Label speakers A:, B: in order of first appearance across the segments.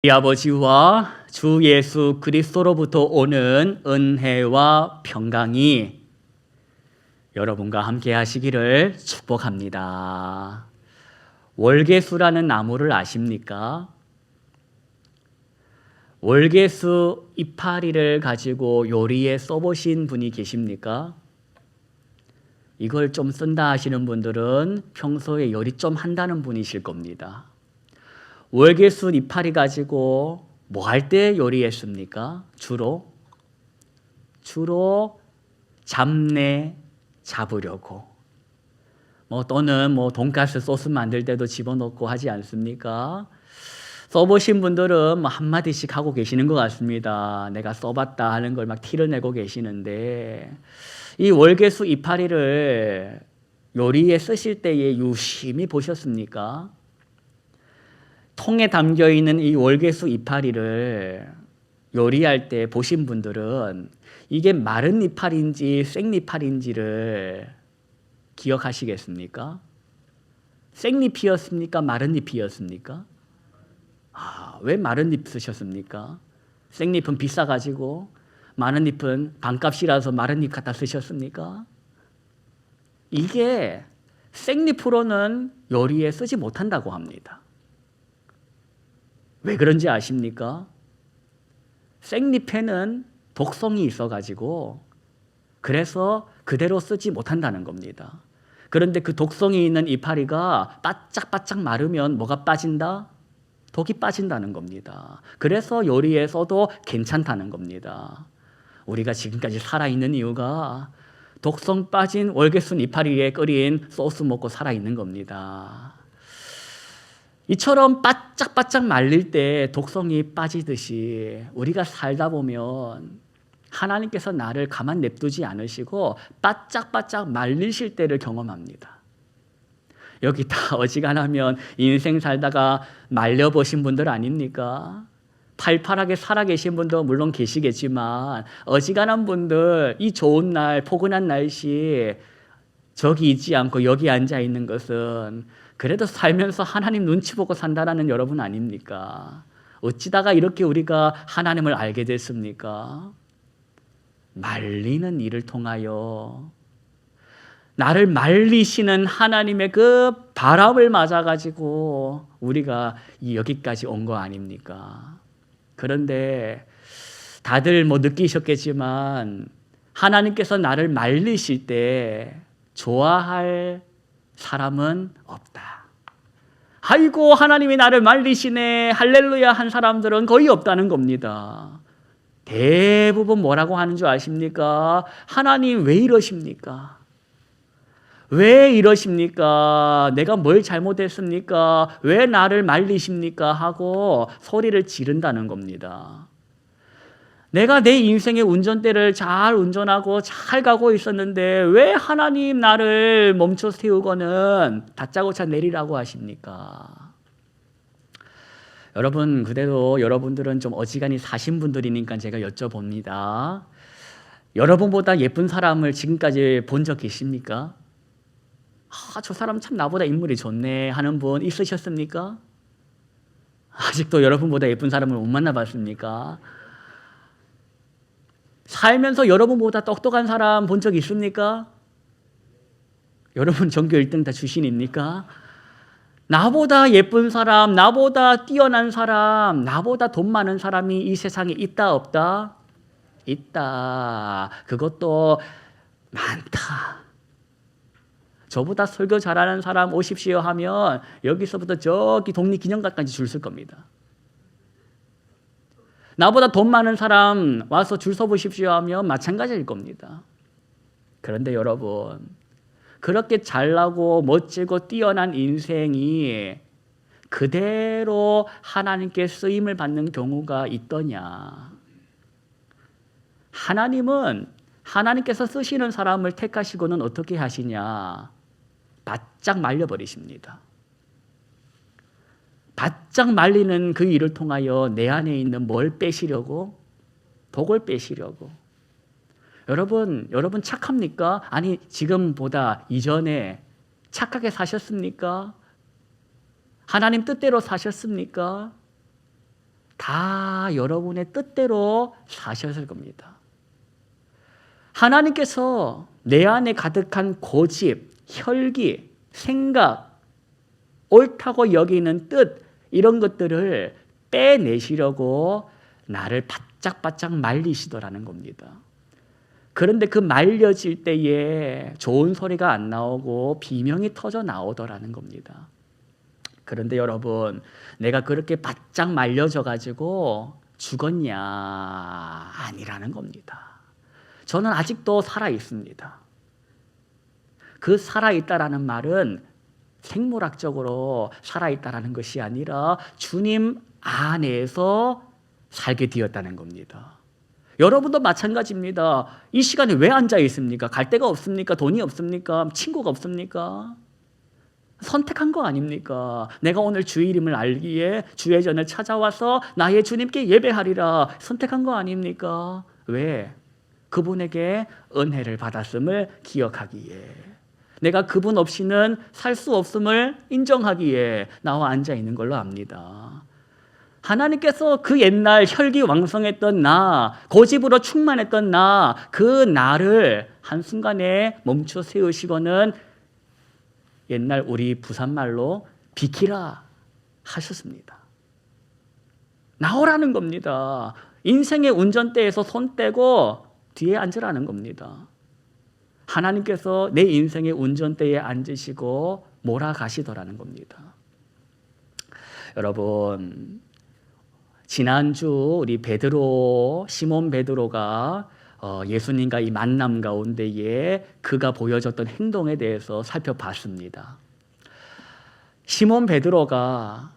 A: 우리 아버지와 주 예수 그리스도로부터 오는 은혜와 평강이 여러분과 함께 하시기를 축복합니다. 월계수라는 나무를 아십니까? 월계수 이파리를 가지고 요리에 써보신 분이 계십니까? 이걸 좀 쓴다 하시는 분들은 평소에 요리 좀 한다는 분이실 겁니다. 월계수 이파리 가지고 뭐 할 때 요리했습니까? 주로 잡내 잡으려고 또는 돈가스 소스 만들 때도 집어넣고 하지 않습니까? 써보신 분들은 한마디씩 하고 계시는 것 같습니다. 내가 써봤다 하는 걸 막 티를 내고 계시는데, 이 월계수 이파리를 요리에 쓰실 때에 유심히 보셨습니까? 통에 담겨 있는 이 월계수 이파리를 요리할 때 보신 분들은 이게 마른 이파리인지 생이파리인지를 기억하시겠습니까? 생잎이었습니까? 마른 잎이었습니까? 왜 마른 잎 쓰셨습니까? 생잎은 비싸가지고 마른 잎은 반값이라서 마른 잎 갖다 쓰셨습니까? 이게 생잎으로는 요리에 쓰지 못한다고 합니다. 왜 그런지 아십니까? 생잎에는 독성이 있어가지고 그래서 그대로 쓰지 못한다는 겁니다. 그런데 그 독성이 있는 이파리가 바짝바짝 마르면 뭐가 빠진다? 독이 빠진다는 겁니다. 그래서 요리에 써도 괜찮다는 겁니다. 우리가 지금까지 살아있는 이유가 독성 빠진 월계수 이파리에 끓인 소스 먹고 살아있는 겁니다. 이처럼 바짝바짝 말릴 때 독성이 빠지듯이 우리가 살다 보면 하나님께서 나를 가만 냅두지 않으시고 바짝바짝 말리실 때를 경험합니다. 여기 다 어지간하면 인생 살다가 말려보신 분들 아닙니까? 팔팔하게 살아계신 분도 물론 계시겠지만 어지간한 분들, 이 좋은 날, 포근한 날씨 저기 있지 않고 여기 앉아 있는 것은 그래도 살면서 하나님 눈치 보고 산다라는 여러분 아닙니까? 어찌다가 이렇게 우리가 하나님을 알게 됐습니까? 말리는 일을 통하여 나를 말리시는 하나님의 그 바람을 맞아가지고 우리가 여기까지 온 거 아닙니까? 그런데 다들 느끼셨겠지만 하나님께서 나를 말리실 때 좋아할 사람은 없다. 아이고 하나님이 나를 말리시네 할렐루야 한 사람들은 거의 없다는 겁니다. 대부분 뭐라고 하는 줄 아십니까? 하나님 왜 이러십니까? 왜 이러십니까? 내가 뭘 잘못했습니까? 왜 나를 말리십니까? 하고 소리를 지른다는 겁니다. 내가 내 인생의 운전대를 잘 운전하고 잘 가고 있었는데 왜 하나님 나를 멈춰 세우고는 다짜고짜 내리라고 하십니까? 여러분, 그래도 여러분들은 좀 어지간히 사신 분들이니까 제가 여쭤봅니다. 여러분보다 예쁜 사람을 지금까지 본 적 계십니까? 저 사람 참 나보다 인물이 좋네 하는 분 있으셨습니까? 아직도 여러분보다 예쁜 사람을 못 만나봤습니까? 살면서 여러분보다 똑똑한 사람 본 적 있습니까? 여러분 전교 1등 다 출신입니까? 나보다 예쁜 사람, 나보다 뛰어난 사람, 나보다 돈 많은 사람이 이 세상에 있다 없다? 있다. 그것도 많다. 저보다 설교 잘하는 사람 오십시오 하면 여기서부터 저기 독립기념관까지 줄 설 겁니다. 나보다 돈 많은 사람 와서 줄 서 보십시오 하면 마찬가지일 겁니다. 그런데 여러분, 그렇게 잘나고 멋지고 뛰어난 인생이 그대로 하나님께 쓰임을 받는 경우가 있더냐? 하나님은 하나님께서 쓰시는 사람을 택하시고는 어떻게 하시냐? 바짝 말려버리십니다. 바짝 말리는 그 일을 통하여 내 안에 있는 뭘 빼시려고? 독을 빼시려고. 여러분 착합니까? 아니, 지금보다 이전에 착하게 사셨습니까? 하나님 뜻대로 사셨습니까? 다 여러분의 뜻대로 사셨을 겁니다. 하나님께서 내 안에 가득한 고집, 혈기, 생각, 옳다고 여기는 뜻, 이런 것들을 빼내시려고 나를 바짝바짝 말리시더라는 겁니다. 그런데 그 말려질 때에 좋은 소리가 안 나오고 비명이 터져 나오더라는 겁니다. 그런데 여러분, 내가 그렇게 바짝 말려져 가지고 죽었냐? 아니라는 겁니다. 저는 아직도 살아 있습니다. 그 살아 있다라는 말은 생물학적으로 살아 있다라는 것이 아니라 주님 안에서 살게 되었다는 겁니다. 여러분도 마찬가지입니다. 이 시간에 왜 앉아 있습니까? 갈 데가 없습니까? 돈이 없습니까? 친구가 없습니까? 선택한 거 아닙니까? 내가 오늘 주의 이름을 알기에 주의 전을 찾아와서 나의 주님께 예배하리라 선택한 거 아닙니까? 왜? 그분에게 은혜를 받았음을 기억하기에, 내가 그분 없이는 살 수 없음을 인정하기에 나와 앉아 있는 걸로 압니다. 하나님께서 그 옛날 혈기왕성했던 나, 고집으로 충만했던 나, 그 나를 한순간에 멈춰 세우시고는 옛날 우리 부산말로 비키라 하셨습니다. 나오라는 겁니다. 인생의 운전대에서 손 떼고 뒤에 앉으라는 겁니다. 하나님께서 내 인생의 운전대에 앉으시고 몰아가시더라는 겁니다. 여러분, 지난주 우리 베드로, 시몬 베드로가 예수님과 이 만남 가운데에 그가 보여줬던 행동에 대해서 살펴봤습니다. 시몬 베드로가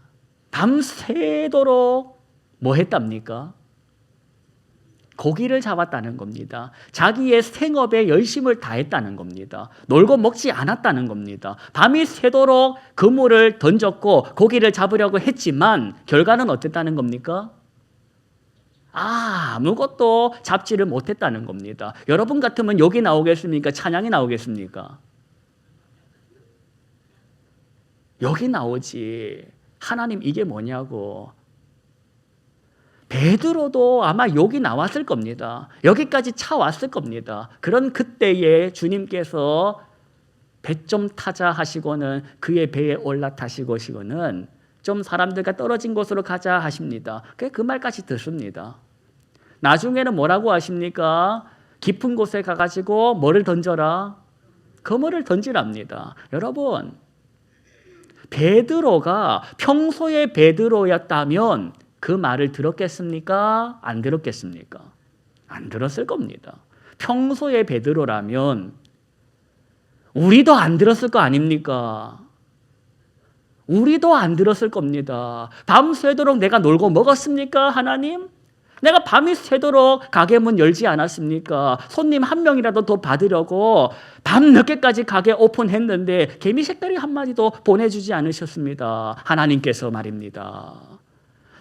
A: 밤새도록 뭐 했답니까? 고기를 잡았다는 겁니다. 자기의 생업에 열심을 다했다는 겁니다. 놀고 먹지 않았다는 겁니다. 밤이 새도록 그물을 던졌고 고기를 잡으려고 했지만 결과는 어땠다는 겁니까? 아무것도 잡지를 못했다는 겁니다. 여러분 같으면 욕이 나오겠습니까? 찬양이 나오겠습니까? 욕이 나오지. 하나님 이게 뭐냐고. 베드로도 아마 욕이 나왔을 겁니다. 여기까지 차왔을 겁니다. 그런 그때에 주님께서 배 좀 타자 하시고는 그의 배에 올라타시고는 좀 사람들과 떨어진 곳으로 가자 하십니다. 그 말까지 듣습니다. 나중에는 뭐라고 하십니까? 깊은 곳에 가가지고 뭐를 던져라? 그물을 던지랍니다. 여러분, 베드로가 평소에 베드로였다면 그 말을 들었겠습니까? 안 들었겠습니까? 안 들었을 겁니다. 평소에 베드로라면 우리도 안 들었을 거 아닙니까? 우리도 안 들었을 겁니다. 밤새도록 내가 놀고 먹었습니까? 하나님? 내가 밤이 새도록 가게 문 열지 않았습니까? 손님 한 명이라도 더 받으려고 밤 늦게까지 가게 오픈했는데 개미 색깔이 한 마디도 보내주지 않으셨습니다. 하나님께서 말입니다.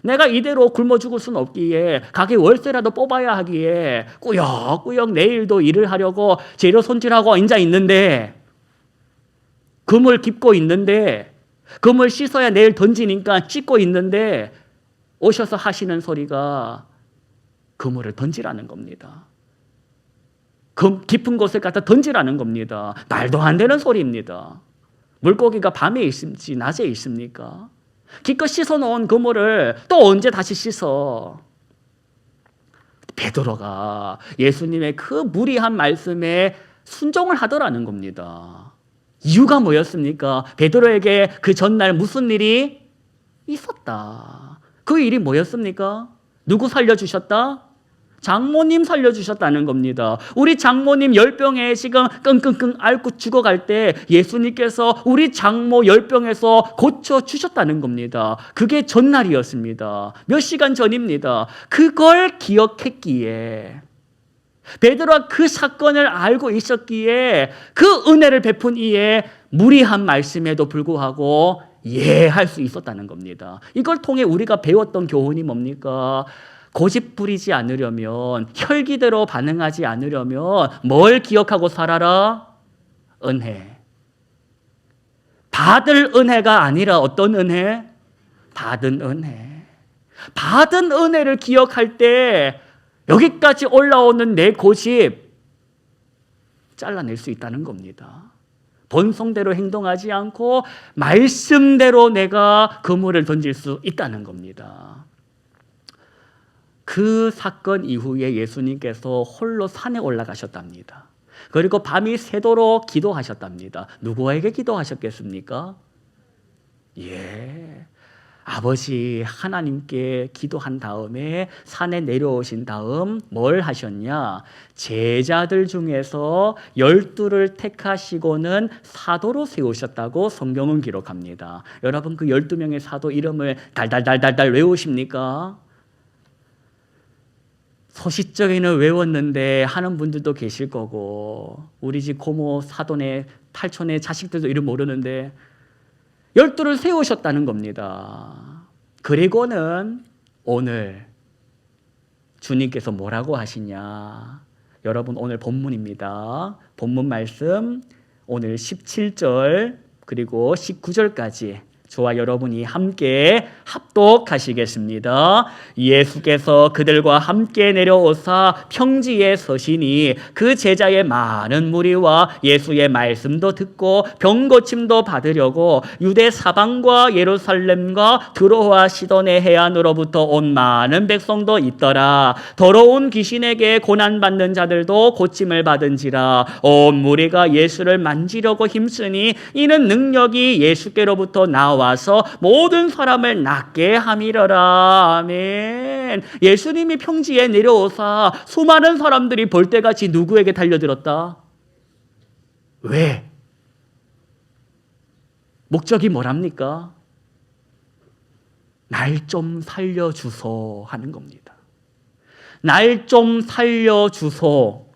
A: 내가 이대로 굶어 죽을 수는 없기에 가게 월세라도 뽑아야 하기에 꾸역꾸역 내일도 일을 하려고 재료 손질하고 앉아 있는데, 그물 깁고 있는데, 그물 씻어야 내일 던지니까 씻고 있는데 오셔서 하시는 소리가 그물을 던지라는 겁니다. 깊은 곳에 갖다 던지라는 겁니다. 말도 안 되는 소리입니다. 물고기가 밤에 있을지 낮에 있습니까? 기껏 씻어놓은 그물을 또 언제 다시 씻어? 베드로가 예수님의 그 무리한 말씀에 순종을 하더라는 겁니다. 이유가 뭐였습니까? 베드로에게 그 전날 무슨 일이 있었다. 그 일이 뭐였습니까? 누구 살려주셨다? 장모님 살려주셨다는 겁니다. 우리 장모님 열병에 지금 끙끙끙 앓고 죽어갈 때 예수님께서 우리 장모 열병에서 고쳐주셨다는 겁니다. 그게 전날이었습니다. 몇 시간 전입니다. 그걸 기억했기에, 베드로가 그 사건을 알고 있었기에 그 은혜를 베푼 이에 무리한 말씀에도 불구하고 할 수 있었다는 겁니다. 이걸 통해 우리가 배웠던 교훈이 뭡니까? 고집 부리지 않으려면, 혈기대로 반응하지 않으려면 뭘 기억하고 살아라? 은혜. 받을 은혜가 아니라 어떤 은혜? 받은 은혜. 받은 은혜를 기억할 때 여기까지 올라오는 내 고집 잘라낼 수 있다는 겁니다. 본성대로 행동하지 않고 말씀대로 내가 그물을 던질 수 있다는 겁니다. 그 사건 이후에 예수님께서 홀로 산에 올라가셨답니다. 그리고 밤이 새도록 기도하셨답니다. 누구에게 기도하셨겠습니까? 아버지 하나님께 기도한 다음에 산에 내려오신 다음 뭘 하셨냐? 제자들 중에서 12를 택하시고는 사도로 세우셨다고 성경은 기록합니다. 여러분 그 12명의 사도 이름을 달달달달달 외우십니까? 소시적에는 외웠는데 하는 분들도 계실 거고, 우리 집 고모 사돈의 탈촌의 자식들도 이름 모르는데 12를 세우셨다는 겁니다. 그리고는 오늘 주님께서 뭐라고 하시냐? 여러분 오늘 본문입니다. 본문 말씀 오늘 17절 그리고 19절까지 저와 여러분이 함께 합독하시겠습니다. 예수께서 그들과 함께 내려오사 평지에 서시니 그 제자의 많은 무리와 예수의 말씀도 듣고 병고침도 받으려고 유대 사방과 예루살렘과 드로와 시돈의 해안으로부터 온 많은 백성도 있더라. 더러운 귀신에게 고난받는 자들도 고침을 받은지라. 온 무리가 예수를 만지려고 힘쓰니 이는 능력이 예수께로부터 나와서 모든 사람을 낫게 함이러라. 아멘. 예수님이 평지에 내려오사 수많은 사람들이 벌떼같이 누구에게 달려들었다? 왜? 목적이 뭐랍니까? 날 좀 살려주소 하는 겁니다. 날 좀 살려주소.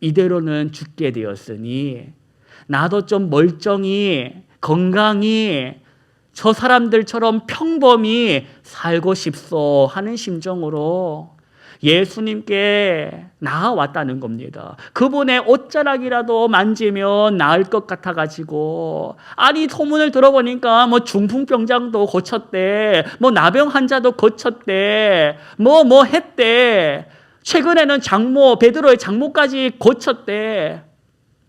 A: 이대로는 죽게 되었으니 나도 좀 멀쩡히 건강히 저 사람들처럼 평범히 살고 싶소 하는 심정으로 예수님께 나아왔다는 겁니다. 그분의 옷자락이라도 만지면 나을 것 같아가지고, 아니 소문을 들어보니까 뭐 중풍병장도 고쳤대, 뭐 나병 환자도 고쳤대, 뭐 했대, 최근에는 장모 베드로의 장모까지 고쳤대.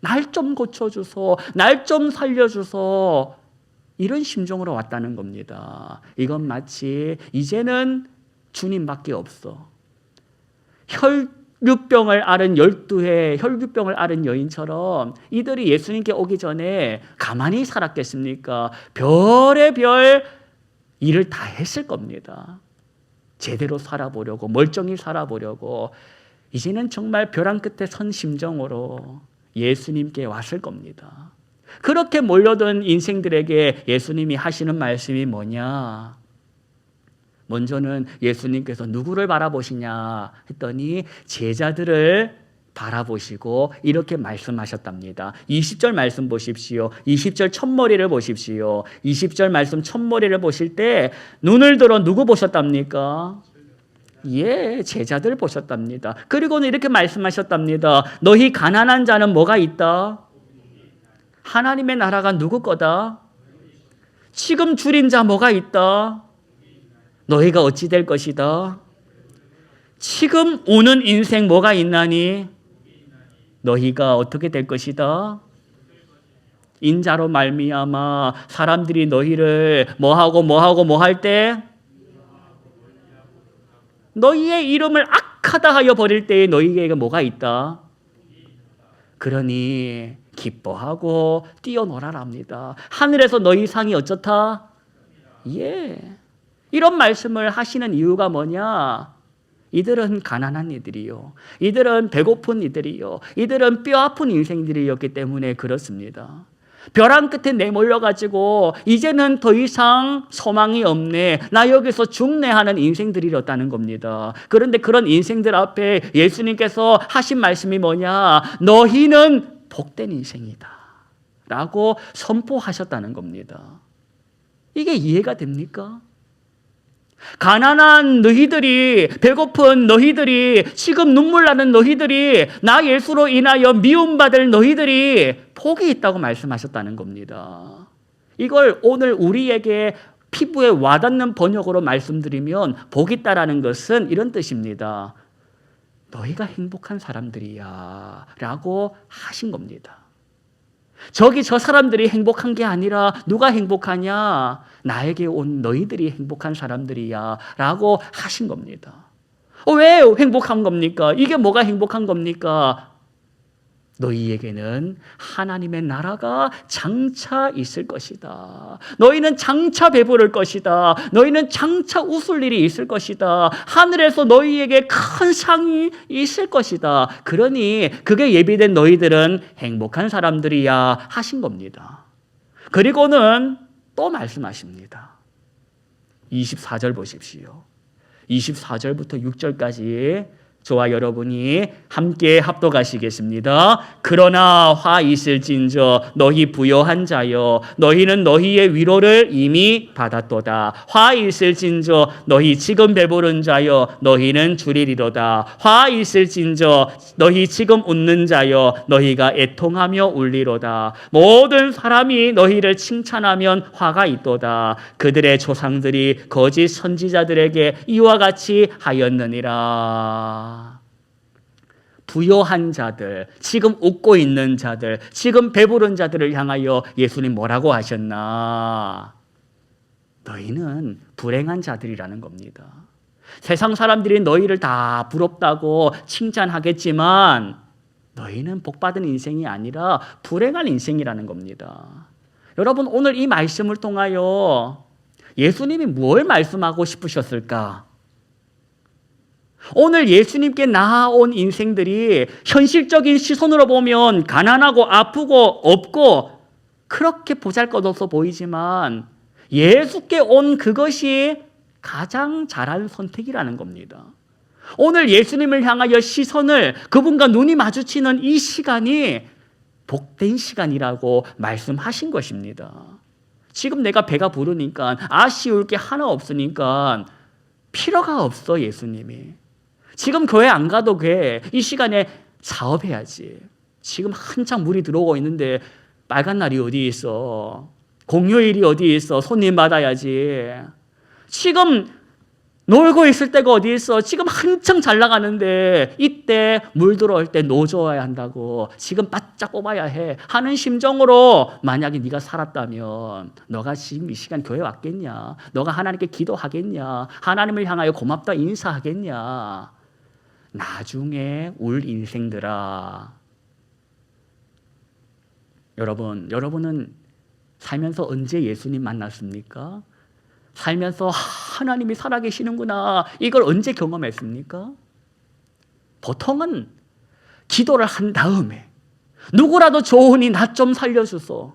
A: 날 좀 고쳐주소, 날 좀 살려주소, 이런 심정으로 왔다는 겁니다. 이건 마치 이제는 주님밖에 없어, 혈류병을 앓은 12회 혈류병을 앓은 여인처럼 이들이 예수님께 오기 전에 가만히 살았겠습니까? 별의별 일을 다 했을 겁니다. 제대로 살아보려고, 멀쩡히 살아보려고. 이제는 정말 벼랑 끝에 선 심정으로 예수님께 왔을 겁니다. 그렇게 몰려든 인생들에게 예수님이 하시는 말씀이 뭐냐? 먼저는 예수님께서 누구를 바라보시냐 했더니 제자들을 바라보시고 이렇게 말씀하셨답니다. 20절 말씀 보십시오. 20절 첫머리를 보십시오. 20절 말씀 첫머리를 보실 때 눈을 들어 누구 보셨답니까? 제자들 보셨답니다. 그리고는 이렇게 말씀하셨답니다. 너희 가난한 자는 뭐가 있다? 하나님의 나라가 누구 거다? 지금 줄인 자 뭐가 있다? 너희가 어찌 될 것이다? 지금 우는 인생 뭐가 있나니? 너희가 어떻게 될 것이다? 인자로 말미암아 사람들이 너희를 뭐 할 때? 너희의 이름을 악하다 하여 버릴 때에 너희에게 뭐가 있다? 그러니 기뻐하고 뛰어놀아랍니다. 하늘에서 너희 상이 어쩌다? 이런 말씀을 하시는 이유가 뭐냐? 이들은 가난한 이들이요, 이들은 배고픈 이들이요, 이들은 뼈아픈 인생들이었기 때문에 그렇습니다. 벼랑 끝에 내몰려가지고 이제는 더 이상 소망이 없네, 나 여기서 죽네 하는 인생들이었다는 겁니다. 그런데 그런 인생들 앞에 예수님께서 하신 말씀이 뭐냐? 너희는 복된 인생이다 라고 선포하셨다는 겁니다. 이게 이해가 됩니까? 가난한 너희들이, 배고픈 너희들이, 지금 눈물 나는 너희들이, 나 예수로 인하여 미움받을 너희들이 복이 있다고 말씀하셨다는 겁니다. 이걸 오늘 우리에게 피부에 와닿는 번역으로 말씀드리면 복 있다라는 것은 이런 뜻입니다. 너희가 행복한 사람들이야 라고 하신 겁니다. 저기 저 사람들이 행복한 게 아니라 누가 행복하냐? 나에게 온 너희들이 행복한 사람들이야 라고 하신 겁니다. 왜 행복한 겁니까? 이게 뭐가 행복한 겁니까? 너희에게는 하나님의 나라가 장차 있을 것이다. 너희는 장차 배부를 것이다. 너희는 장차 웃을 일이 있을 것이다. 하늘에서 너희에게 큰 상이 있을 것이다. 그러니 그게 예비된 너희들은 행복한 사람들이야 하신 겁니다. 그리고는 또 말씀하십니다. 24절 보십시오. 24절부터 6절까지 저와 여러분이 함께 합독하시겠습니다. 그러나 화 있을진저 너희 부요한 자여 너희는 너희의 위로를 이미 받았도다. 화 있을진저 너희 지금 배부른 자여 너희는 주리리로다. 화 있을진저 너희 지금 웃는 자여 너희가 애통하며 울리로다. 모든 사람이 너희를 칭찬하면 화가 있도다. 그들의 조상들이 거짓 선지자들에게 이와 같이 하였느니라. 부요한 자들, 지금 웃고 있는 자들, 지금 배부른 자들을 향하여 예수님 뭐라고 하셨나? 너희는 불행한 자들이라는 겁니다. 세상 사람들이 너희를 다 부럽다고 칭찬하겠지만 너희는 복받은 인생이 아니라 불행한 인생이라는 겁니다. 여러분, 오늘 이 말씀을 통하여 예수님이 뭘 말씀하고 싶으셨을까? 오늘 예수님께 나아온 인생들이 현실적인 시선으로 보면 가난하고 아프고 없고 그렇게 보잘것없어 보이지만 예수께 온 그것이 가장 잘한 선택이라는 겁니다. 오늘 예수님을 향하여 시선을 그분과 눈이 마주치는 이 시간이 복된 시간이라고 말씀하신 것입니다. 지금 내가 배가 부르니까 아쉬울 게 하나 없으니까 필요가 없어 예수님이. 지금 교회 안 가도 돼. 이 시간에 사업해야지. 지금 한창 물이 들어오고 있는데 빨간 날이 어디 있어. 공휴일이 어디 있어. 손님 받아야지. 지금 놀고 있을 때가 어디 있어. 지금 한창 잘 나가는데 이때 물 들어올 때 노져야 한다고. 지금 바짝 뽑아야 해 하는 심정으로 만약에 네가 살았다면 너가 지금 이 시간 교회 왔겠냐? 너가 하나님께 기도하겠냐? 하나님을 향하여 고맙다 인사하겠냐? 나중에 울 인생들아. 여러분은 살면서 언제 예수님 만났습니까? 살면서 하나님이 살아계시는구나 이걸 언제 경험했습니까? 보통은 기도를 한 다음에 누구라도 좋으니 나 좀 살려주소.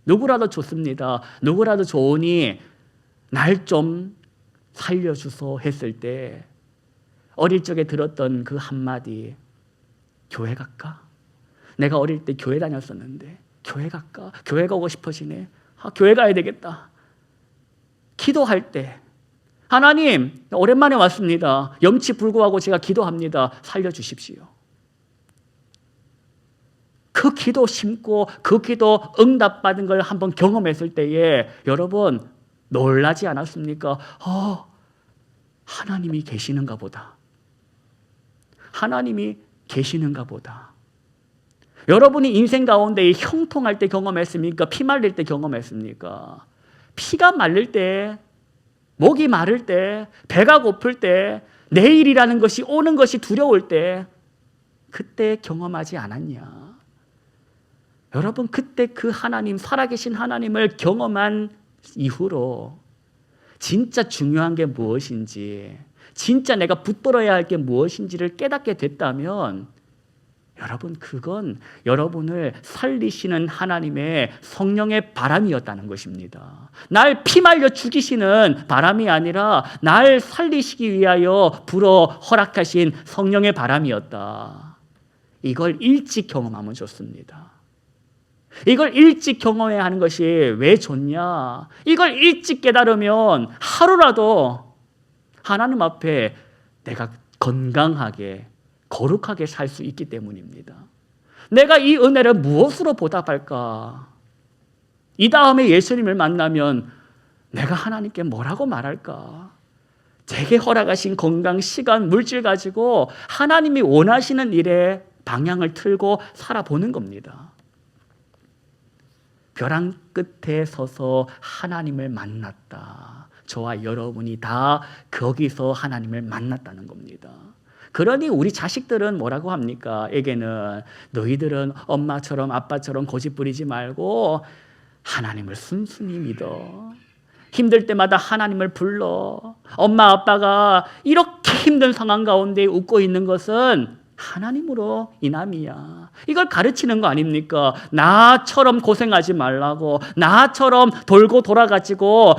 A: 누구라도 좋습니다. 누구라도 좋으니 날 좀 살려주소 했을 때 어릴 적에 들었던 그 한마디, 교회 갈까? 내가 어릴 때 교회 다녔었는데 교회 갈까? 교회 가고 싶어지네. 교회 가야 되겠다. 기도할 때 하나님 오랜만에 왔습니다. 염치 불구하고 제가 기도합니다. 살려주십시오. 그 기도 심고 그 기도 응답받은 걸 한번 경험했을 때에 여러분 놀라지 않았습니까? 하나님이 계시는가 보다. 하나님이 계시는가 보다. 여러분이 인생 가운데 형통할 때 경험했습니까? 피 말릴 때 경험했습니까? 피가 말릴 때, 목이 마를 때, 배가 고플 때, 내일이라는 것이 오는 것이 두려울 때 그때 경험하지 않았냐? 여러분 그때 그 하나님, 살아계신 하나님을 경험한 이후로 진짜 중요한 게 무엇인지, 진짜 내가 붙들어야 할 게 무엇인지를 깨닫게 됐다면 여러분 그건 여러분을 살리시는 하나님의 성령의 바람이었다는 것입니다. 날 피말려 죽이시는 바람이 아니라 날 살리시기 위하여 불어 허락하신 성령의 바람이었다. 이걸 일찍 경험하면 좋습니다. 이걸 일찍 경험해야 하는 것이 왜 좋냐? 이걸 일찍 깨달으면 하루라도 하나님 앞에 내가 건강하게 거룩하게 살 수 있기 때문입니다. 내가 이 은혜를 무엇으로 보답할까? 이 다음에 예수님을 만나면 내가 하나님께 뭐라고 말할까? 제게 허락하신 건강, 시간, 물질 가지고 하나님이 원하시는 일에 방향을 틀고 살아보는 겁니다. 벼랑 끝에 서서 하나님을 만났다. 저와 여러분이 다 거기서 하나님을 만났다는 겁니다. 그러니 우리 자식들은 뭐라고 합니까? 에게는 너희들은 엄마처럼 아빠처럼 고집 부리지 말고 하나님을 순순히 믿어. 힘들 때마다 하나님을 불러. 엄마 아빠가 이렇게 힘든 상황 가운데 웃고 있는 것은 하나님으로 인함이야. 이걸 가르치는 거 아닙니까? 나처럼 고생하지 말라고, 나처럼 돌고 돌아가지고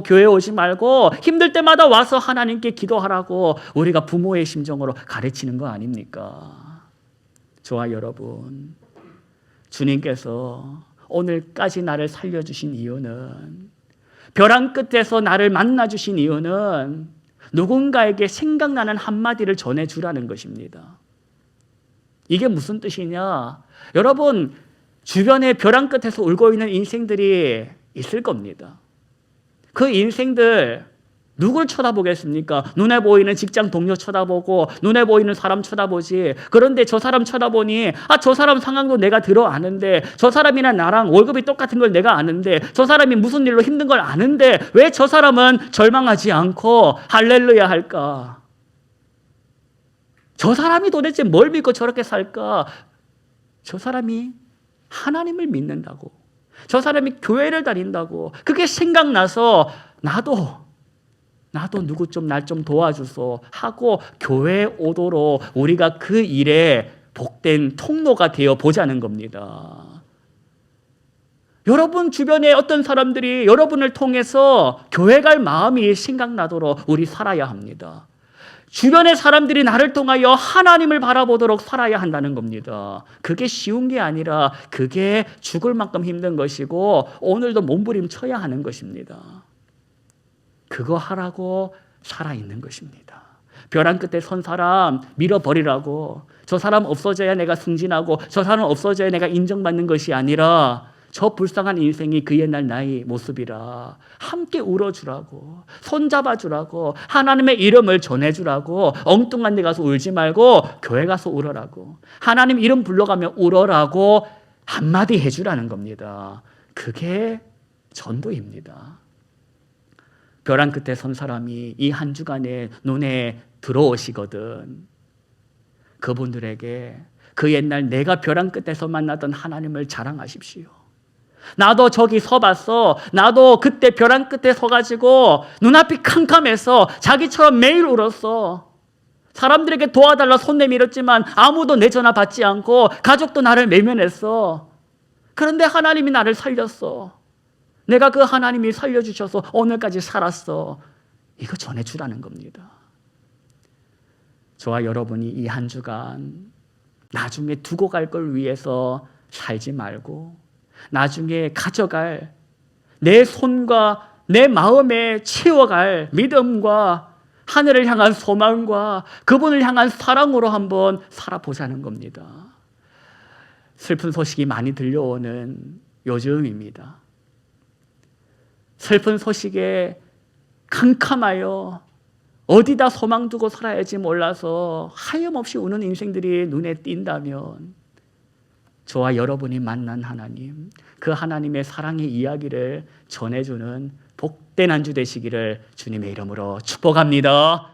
A: 교회 오지 말고 힘들 때마다 와서 하나님께 기도하라고 우리가 부모의 심정으로 가르치는 거 아닙니까? 저와 여러분, 주님께서 오늘까지 나를 살려주신 이유는, 벼랑 끝에서 나를 만나주신 이유는 누군가에게 생각나는 한마디를 전해주라는 것입니다. 이게 무슨 뜻이냐? 여러분, 주변에 벼랑 끝에서 울고 있는 인생들이 있을 겁니다. 그 인생들 누굴 쳐다보겠습니까? 눈에 보이는 직장 동료 쳐다보고 눈에 보이는 사람 쳐다보지. 그런데 저 사람 쳐다보니 저 사람 상황도 내가 들어 아는데, 저 사람이나 나랑 월급이 똑같은 걸 내가 아는데, 저 사람이 무슨 일로 힘든 걸 아는데 왜 저 사람은 절망하지 않고 할렐루야 할까? 저 사람이 도대체 뭘 믿고 저렇게 살까? 저 사람이 하나님을 믿는다고, 저 사람이 교회를 다닌다고, 그게 생각나서 나도 누구 좀 날 좀 도와주소 하고 교회에 오도록 우리가 그 일에 복된 통로가 되어 보자는 겁니다. 여러분 주변에 어떤 사람들이 여러분을 통해서 교회 갈 마음이 생각나도록 우리 살아야 합니다. 주변의 사람들이 나를 통하여 하나님을 바라보도록 살아야 한다는 겁니다. 그게 쉬운 게 아니라 그게 죽을 만큼 힘든 것이고 오늘도 몸부림쳐야 하는 것입니다. 그거 하라고 살아있는 것입니다. 벼랑 끝에 선 사람 밀어버리라고, 저 사람 없어져야 내가 승진하고 저 사람 없어져야 내가 인정받는 것이 아니라 저 불쌍한 인생이 그 옛날 나의 모습이라 함께 울어주라고, 손잡아주라고, 하나님의 이름을 전해주라고, 엉뚱한 데 가서 울지 말고 교회 가서 울어라고, 하나님 이름 불러가며 울어라고 한마디 해주라는 겁니다. 그게 전도입니다. 벼랑 끝에 선 사람이 이 한 주간에 눈에 들어오시거든. 그분들에게 그 옛날 내가 벼랑 끝에서 만나던 하나님을 자랑하십시오. 나도 저기 서봤어. 나도 그때 벼랑 끝에 서가지고 눈앞이 캄캄해서 자기처럼 매일 울었어. 사람들에게 도와달라 손 내밀었지만 아무도 내 전화 받지 않고 가족도 나를 외면했어. 그런데 하나님이 나를 살렸어. 내가 그 하나님이 살려주셔서 오늘까지 살았어. 이거 전해주라는 겁니다. 저와 여러분이 이 한 주간 나중에 두고 갈 걸 위해서 살지 말고 나중에 가져갈 내 손과 내 마음에 채워갈 믿음과 하늘을 향한 소망과 그분을 향한 사랑으로 한번 살아보자는 겁니다. 슬픈 소식이 많이 들려오는 요즘입니다. 슬픈 소식에 캄캄하여 어디다 소망 두고 살아야지 몰라서 하염없이 우는 인생들이 눈에 띈다면 저와 여러분이 만난 하나님, 그 하나님의 사랑의 이야기를 전해주는 복된 한 주 되시기를 주님의 이름으로 축복합니다.